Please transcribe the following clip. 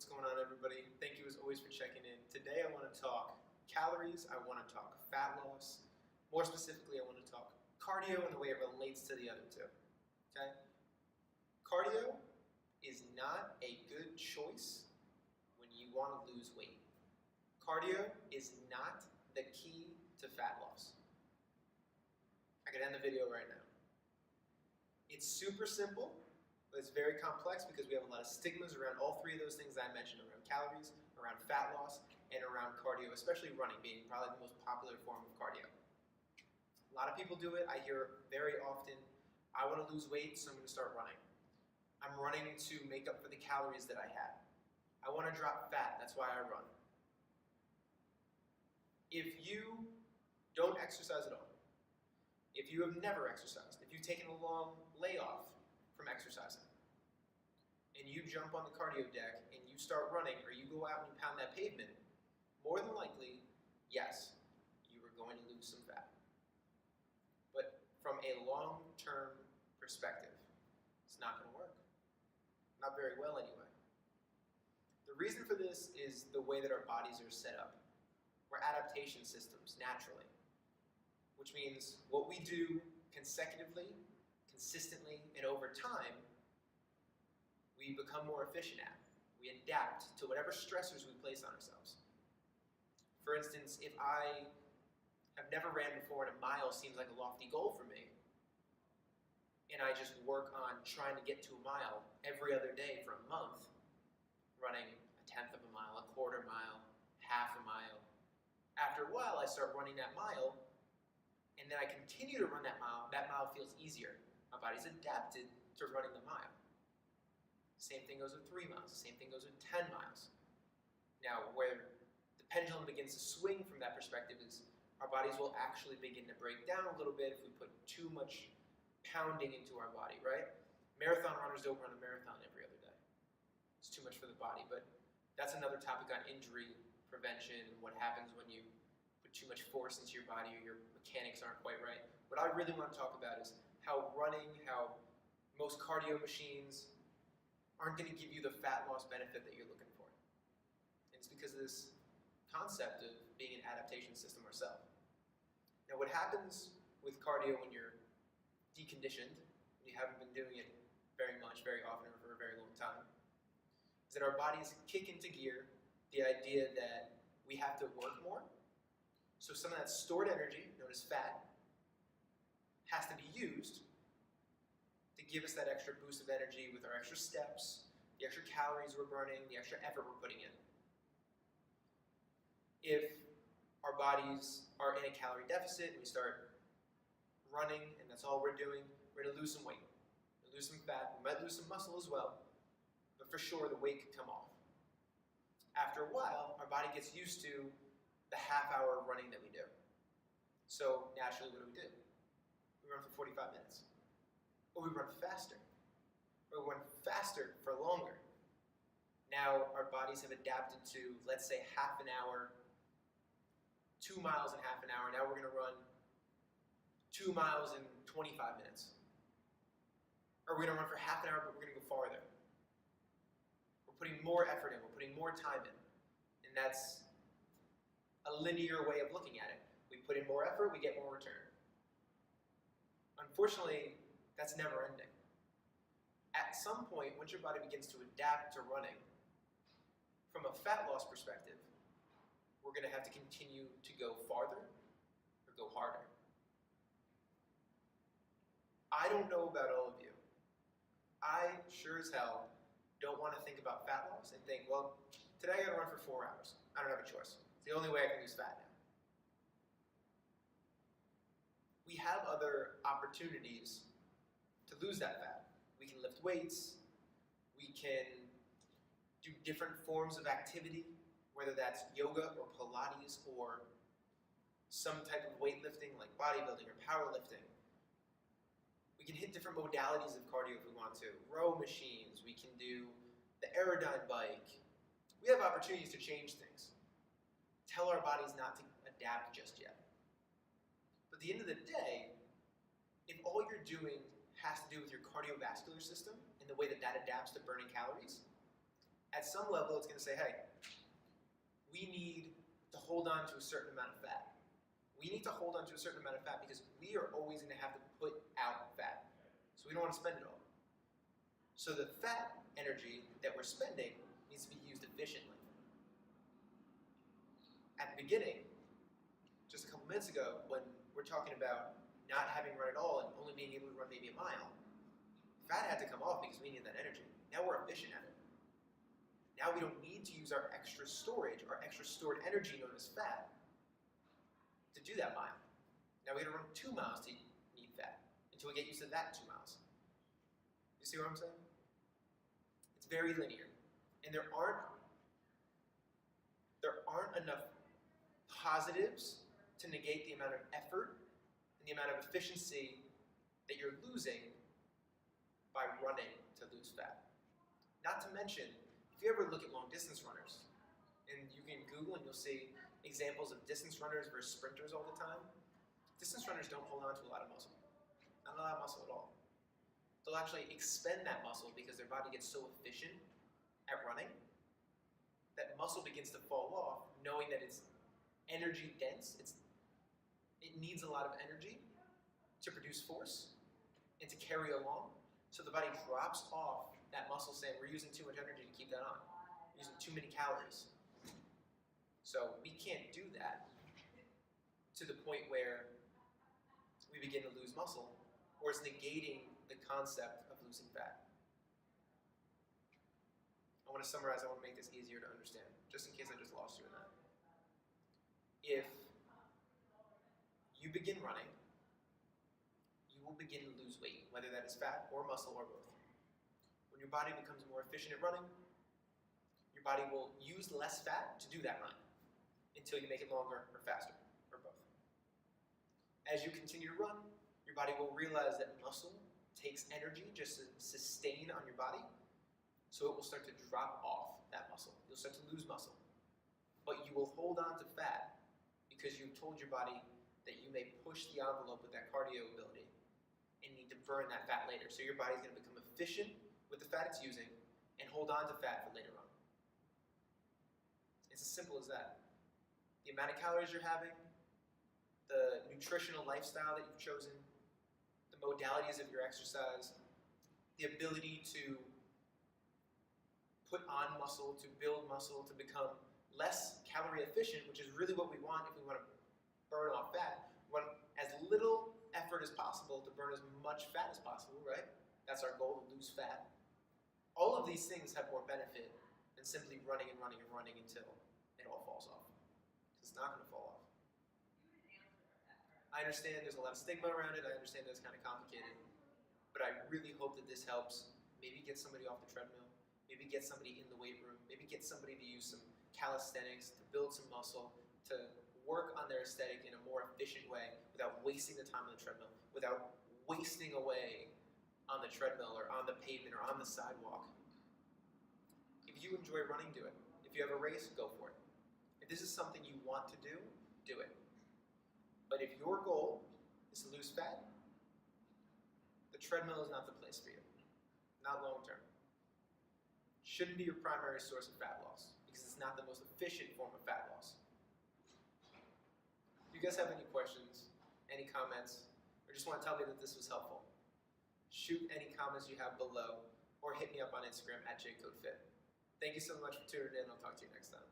What's going on, everybody? Thank you as always for checking in. Today I want to talk calories, I want to talk fat loss. More specifically, I want to talk cardio and the way it relates to the other two. Okay? Cardio is not a good choice when you want to lose weight. Cardio is not the key to fat loss. I could end the video right now. It's super simple, but it's very complex because we have a lot of stigmas around all three of those things that I mentioned, around calories, around fat loss, and around cardio, especially running being probably the most popular form of cardio. A lot of people do it. I hear very often, I want to lose weight, so I'm going to start running. I'm running to make up for the calories that I had. I want to drop fat, that's why I run. If you don't exercise at all, if you have never exercised, if you've taken a long layoff from exercising, and you jump on the cardio deck and you start running, or you go out and you pound that pavement, more than likely, yes, you are going to lose some fat. But from a long-term perspective, it's not going to work. Not very well anyway. The reason for this is the way that our bodies are set up. We're adaptation systems, naturally. Which means what we do consecutively, consistently, and over time, we become more efficient at. We adapt to whatever stressors we place on ourselves. For instance, if I have never ran before and a mile seems like a lofty goal for me, and I just work on trying to get to a mile every other day for a month, running a tenth of a mile, a quarter mile, half a mile. After a while, I start running that mile, and then I continue to run that mile feels easier. My body's adapted to running the mile. Same thing goes with 3 miles, the same thing goes with 10 miles. Now, where the pendulum begins to swing from that perspective is our bodies will actually begin to break down a little bit if we put too much pounding into our body, right? Marathon runners don't run a marathon every other day. It's too much for the body, but that's another topic on injury prevention and what happens when you put too much force into your body or your mechanics aren't quite right. What I really want to talk about is how running, how most cardio machines aren't going to give you the fat loss benefit that you're looking for. And it's because of this concept of being an adaptation system ourselves. Now, what happens with cardio when you're deconditioned, when you haven't been doing it very much, very often, or for a very long time, is that our bodies kick into gear the idea that we have to work more. So some of that stored energy, known as fat, has to be used to give us that extra boost of energy with our extra steps, the extra calories we're burning, the extra effort we're putting in. If our bodies are in a calorie deficit and we start running and that's all we're doing, we're going to lose some weight. We'll lose some fat, we might lose some muscle as well, but for sure the weight could come off. After a while, our body gets used to the half-hour running that we do. So naturally, what do? We run for 45 minutes. Or we run faster. Or we run faster for longer. Now our bodies have adapted to, let's say, half an hour, 2 miles in half an hour. Now we're going to run 2 miles in 25 minutes. Or we're going to run for half an hour, but we're going to go farther. We're putting more effort in, we're putting more time in. And that's a linear way of looking at it. We put in more effort, we get more return. Unfortunately, that's never ending. At some point, once your body begins to adapt to running, from a fat loss perspective, we're going to have to continue to go farther or go harder. I don't know about all of you. I sure as hell don't want to think about fat loss and think, well, today I got to run for 4 hours. I don't have a choice. It's the only way I can lose fat now. We have other opportunities to lose that fat. We can lift weights. We can do different forms of activity, whether that's yoga or Pilates or some type of weightlifting like bodybuilding or powerlifting. We can hit different modalities of cardio if we want to. Row machines, we can do the Aerodyne bike. We have opportunities to change things. Tell our bodies not to adapt just yet. But at the end of the day, if all you're doing has to do with your cardiovascular system and the way that that adapts to burning calories, At some level, it's going to say, hey, we need to hold on to a certain amount of fat. We need to hold on to a certain amount of fat because we are always going to have to put out fat. So we don't want to spend it all. So the fat energy that we're spending needs to be used efficiently. At the beginning, just a couple minutes ago, when we're talking about not having run at all and only being able to run maybe a mile, fat had to come off because we needed that energy. Now we're efficient at it. Now we don't need to use our extra storage, our extra stored energy known as fat, to do that mile. Now we got to run 2 miles to need fat until we get used to that 2 miles. You see what I'm saying? It's very linear, and there aren't enough positives to negate the amount of effort and the amount of efficiency that you're losing by running to lose fat. Not to mention, if you ever look at long distance runners, and you can Google and you'll see examples of distance runners versus sprinters all the time, distance runners don't hold on to a lot of muscle. Not a lot of muscle at all. They'll actually expend that muscle because their body gets so efficient at running that muscle begins to fall off, knowing that it's energy dense, it needs a lot of energy to produce force and to carry along. So the body drops off that muscle saying, we're using too much energy to keep that on. We're using too many calories. So we can't do that to the point where we begin to lose muscle, or it's negating the concept of losing fat. I want to summarize, I want to make this easier to understand, just in case I just lost you in that. If you begin running, you will begin to lose weight, whether that is fat or muscle or both. When your body becomes more efficient at running, your body will use less fat to do that run until you make it longer or faster, or both. As you continue to run, your body will realize that muscle takes energy just to sustain on your body, so it will start to drop off that muscle. You'll start to lose muscle. But you will hold on to fat because you've told your body that you may push the envelope with that cardio ability and need to burn that fat later. So your body's going to become efficient with the fat it's using and hold on to fat for later on. It's as simple as that. The amount of calories you're having, the nutritional lifestyle that you've chosen, the modalities of your exercise, the ability to put on muscle, to build muscle, to become less calorie efficient, which is really what we want if we want to burn off fat. We want as little effort as possible to burn as much fat as possible, right? That's our goal, to lose fat. All of these things have more benefit than simply running and running and running until it all falls off. It's not going to fall off. I understand there's a lot of stigma around it. I understand that it's kind of complicated. But I really hope that this helps. Maybe get somebody off the treadmill. Maybe get somebody in the weight room. Maybe get somebody to use some calisthenics, to build some muscle, to work on their aesthetic in a more efficient way without wasting the time on the treadmill, without wasting away on the treadmill or on the pavement or on the sidewalk. If you enjoy running, do it. If you have a race, go for it. If this is something you want to do it. But if your goal is to lose fat, the treadmill is not the place for you. Not long term. Shouldn't be your primary source of fat loss because it's not the most efficient form of fat loss. If you guys have any questions, any comments, or just want to tell me that this was helpful, shoot any comments you have below or hit me up on Instagram at JCodeFit. Thank you so much for tuning in. I'll talk to you next time.